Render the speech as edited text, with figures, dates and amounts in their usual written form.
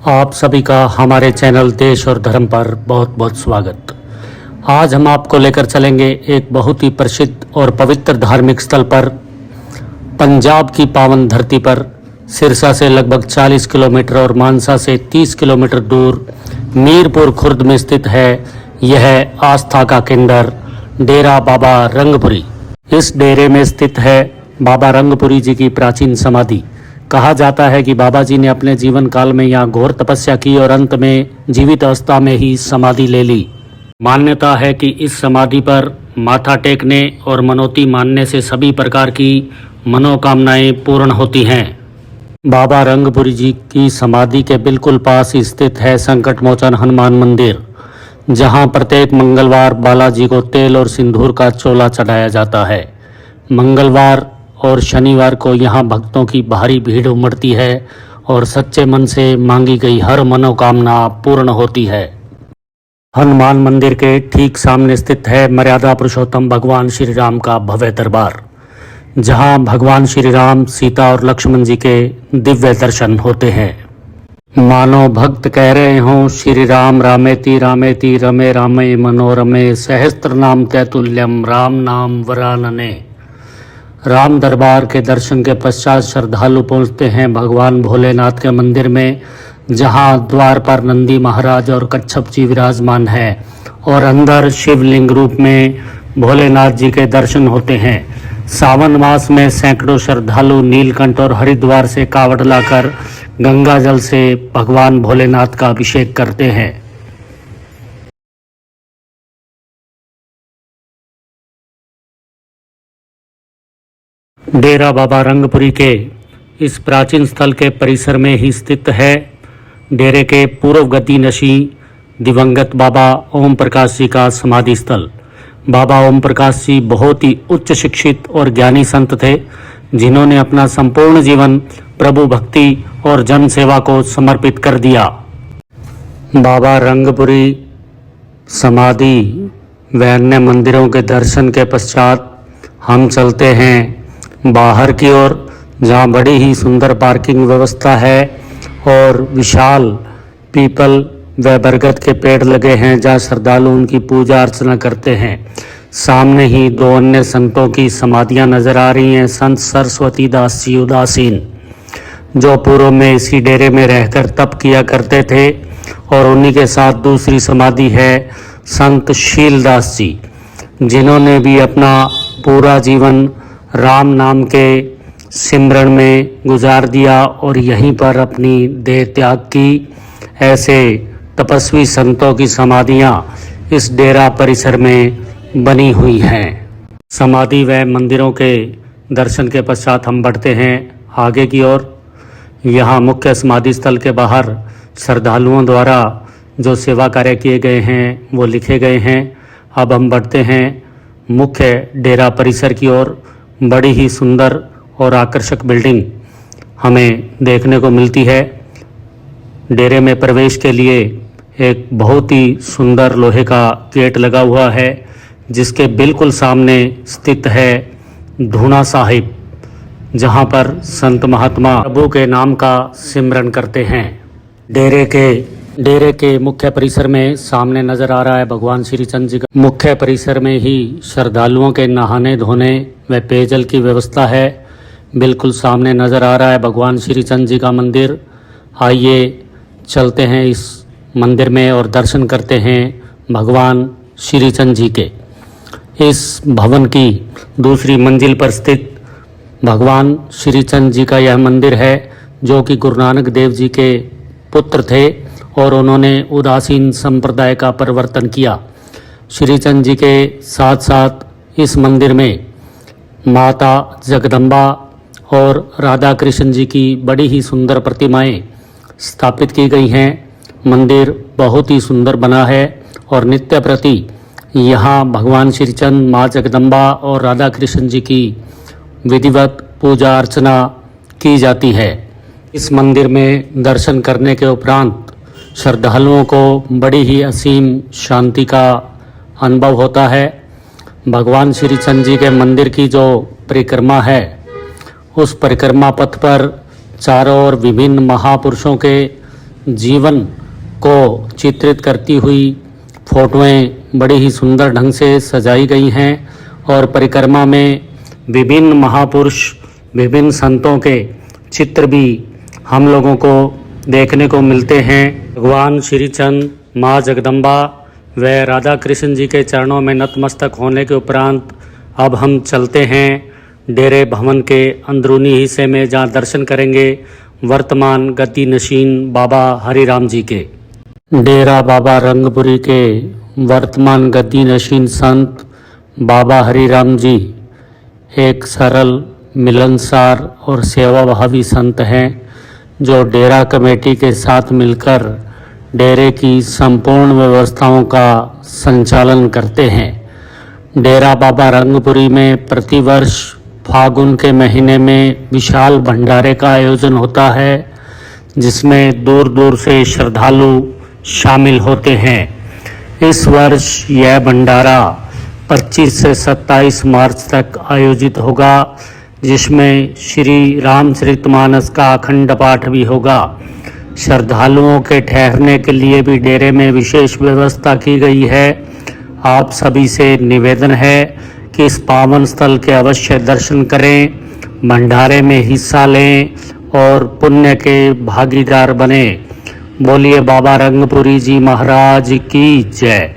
आप सभी का हमारे चैनल देश और धर्म पर बहुत बहुत स्वागत। आज हम आपको लेकर चलेंगे एक बहुत ही प्रसिद्ध और पवित्र धार्मिक स्थल पर, पंजाब की पावन धरती पर। सिरसा से लगभग 40 किलोमीटर और मानसा से 30 किलोमीटर दूर मीरपुर खुर्द में स्थित है यह आस्था का केंद्र डेरा बाबा रंगपुरी। इस डेरे में स्थित है बाबा रंगपुरी जी की प्राचीन समाधि। कहा जाता है कि बाबा जी ने अपने जीवन काल में यहाँ घोर तपस्या की और अंत में जीवित अवस्था में ही समाधि ले ली। मान्यता है कि इस समाधि पर माथा टेकने और मनौती मानने से सभी प्रकार की मनोकामनाएं पूर्ण होती हैं। बाबा रंगपुरी जी की समाधि के बिल्कुल पास ही स्थित है संकट मोचन हनुमान मंदिर, जहां प्रत्येक मंगलवार बालाजी को तेल और सिंदूर का चोला चढ़ाया जाता है। मंगलवार और शनिवार को यहाँ भक्तों की भारी भीड़ उमड़ती है और सच्चे मन से मांगी गई हर मनोकामना पूर्ण होती है। हनुमान मंदिर के ठीक सामने स्थित है मर्यादा पुरुषोत्तम भगवान श्री राम का भव्य दरबार, जहाँ भगवान श्री राम, सीता और लक्ष्मण जी के दिव्य दर्शन होते हैं। मानो भक्त कह रहे हों, श्री राम रामेति रामेति रमे रामे मनोरमे सहस्त्र नाम तैतुल्यम राम नाम वरानने। राम दरबार के दर्शन के पश्चात श्रद्धालु पहुंचते हैं भगवान भोलेनाथ के मंदिर में, जहां द्वार पर नंदी महाराज और कच्छप जी विराजमान है और अंदर शिवलिंग रूप में भोलेनाथ जी के दर्शन होते हैं। सावन मास में सैकड़ों श्रद्धालु नीलकंठ और हरिद्वार से कावड़ लाकर गंगा जल से भगवान भोलेनाथ का अभिषेक करते हैं। डेरा बाबा रंगपुरी के इस प्राचीन स्थल के परिसर में ही स्थित है डेरे के पूर्व गति नशी दिवंगत बाबा ओम प्रकाश जी का समाधि स्थल। बाबा ओम प्रकाश जी बहुत ही उच्च शिक्षित और ज्ञानी संत थे, जिन्होंने अपना संपूर्ण जीवन प्रभु भक्ति और जन सेवा को समर्पित कर दिया। बाबा रंगपुरी समाधि व अन्य मंदिरों के दर्शन के पश्चात हम चलते हैं बाहर की ओर, जहाँ बड़ी ही सुंदर पार्किंग व्यवस्था है और विशाल पीपल व बरगद के पेड़ लगे हैं, जहाँ श्रद्धालु उनकी पूजा अर्चना करते हैं। सामने ही दो अन्य संतों की समाधियां नजर आ रही हैं। संत सरस्वती दास जी उदासीन, जो पूर्व में इसी डेरे में रहकर तप किया करते थे, और उन्हीं के साथ दूसरी समाधि है संत शीलदास जी, जिन्होंने भी अपना पूरा जीवन राम नाम के सिमरन में गुजार दिया और यहीं पर अपनी देह त्याग की। ऐसे तपस्वी संतों की समाधियां इस डेरा परिसर में बनी हुई हैं। समाधि व मंदिरों के दर्शन के पश्चात हम बढ़ते हैं आगे की ओर। यहाँ मुख्य समाधि स्थल के बाहर श्रद्धालुओं द्वारा जो सेवा कार्य किए गए हैं वो लिखे गए हैं। अब हम बढ़ते हैं मुख्य डेरा परिसर की ओर। बड़ी ही सुंदर और आकर्षक बिल्डिंग हमें देखने को मिलती है। डेरे में प्रवेश के लिए एक बहुत ही सुंदर लोहे का गेट लगा हुआ है, जिसके बिल्कुल सामने स्थित है धूना साहिब, जहां पर संत महात्मा प्रभु के नाम का सिमरन करते हैं। डेरे के मुख्य परिसर में सामने नजर आ रहा है भगवान श्री चंद जी का। मुख्य परिसर में ही श्रद्धालुओं के नहाने धोने व पेयजल की व्यवस्था है। बिल्कुल सामने नजर आ रहा है भगवान श्री चंद जी का मंदिर। आइए चलते हैं इस मंदिर में और दर्शन करते हैं भगवान श्री चंद जी के। इस भवन की दूसरी मंजिल पर स्थित भगवान श्री चंद जी का यह मंदिर है, जो कि गुरु नानक देव जी के पुत्र थे और उन्होंने उदासीन संप्रदाय का परिवर्तन किया। श्री चंद जी के साथ साथ इस मंदिर में माता जगदम्बा और राधा कृष्ण जी की बड़ी ही सुंदर प्रतिमाएं स्थापित की गई हैं। मंदिर बहुत ही सुंदर बना है और नित्य प्रति यहाँ भगवान श्री चंद, माँ जगदम्बा और राधा कृष्ण जी की विधिवत पूजा अर्चना की जाती है। इस मंदिर में दर्शन करने के उपरांत श्रद्धालुओं को बड़ी ही असीम शांति का अनुभव होता है। भगवान श्री चंद जी के मंदिर की जो परिक्रमा है, उस परिक्रमा पथ पर चारों ओर विभिन्न महापुरुषों के जीवन को चित्रित करती हुई फोटोएं बड़ी ही सुंदर ढंग से सजाई गई हैं और परिक्रमा में विभिन्न महापुरुष, विभिन्न संतों के चित्र भी हम लोगों को देखने को मिलते हैं। भगवान श्री चंद, माँ जगदम्बा व राधा कृष्ण जी के चरणों में नतमस्तक होने के उपरांत अब हम चलते हैं डेरे भवन के अंदरूनी हिस्से में, जहाँ दर्शन करेंगे वर्तमान गति नशीन बाबा हरिराम जी के। डेरा बाबा रंगपुरी के वर्तमान गति नशीन संत बाबा हरिराम जी एक सरल, मिलनसार और सेवाभावी संत हैं, जो डेरा कमेटी के साथ मिलकर डेरे की संपूर्ण व्यवस्थाओं का संचालन करते हैं। डेरा बाबा रंगपुरी में प्रतिवर्ष फागुन के महीने में विशाल भंडारे का आयोजन होता है, जिसमें दूर दूर से श्रद्धालु शामिल होते हैं। इस वर्ष यह भंडारा 25 से 27 मार्च तक आयोजित होगा, जिसमें श्री रामचरितमानस का अखंड पाठ भी होगा। श्रद्धालुओं के ठहरने के लिए भी डेरे में विशेष व्यवस्था की गई है। आप सभी से निवेदन है कि इस पावन स्थल के अवश्य दर्शन करें, भंडारे में हिस्सा लें और पुण्य के भागीदार बने। बोलिए बाबा रंगपुरी जी महाराज की जय।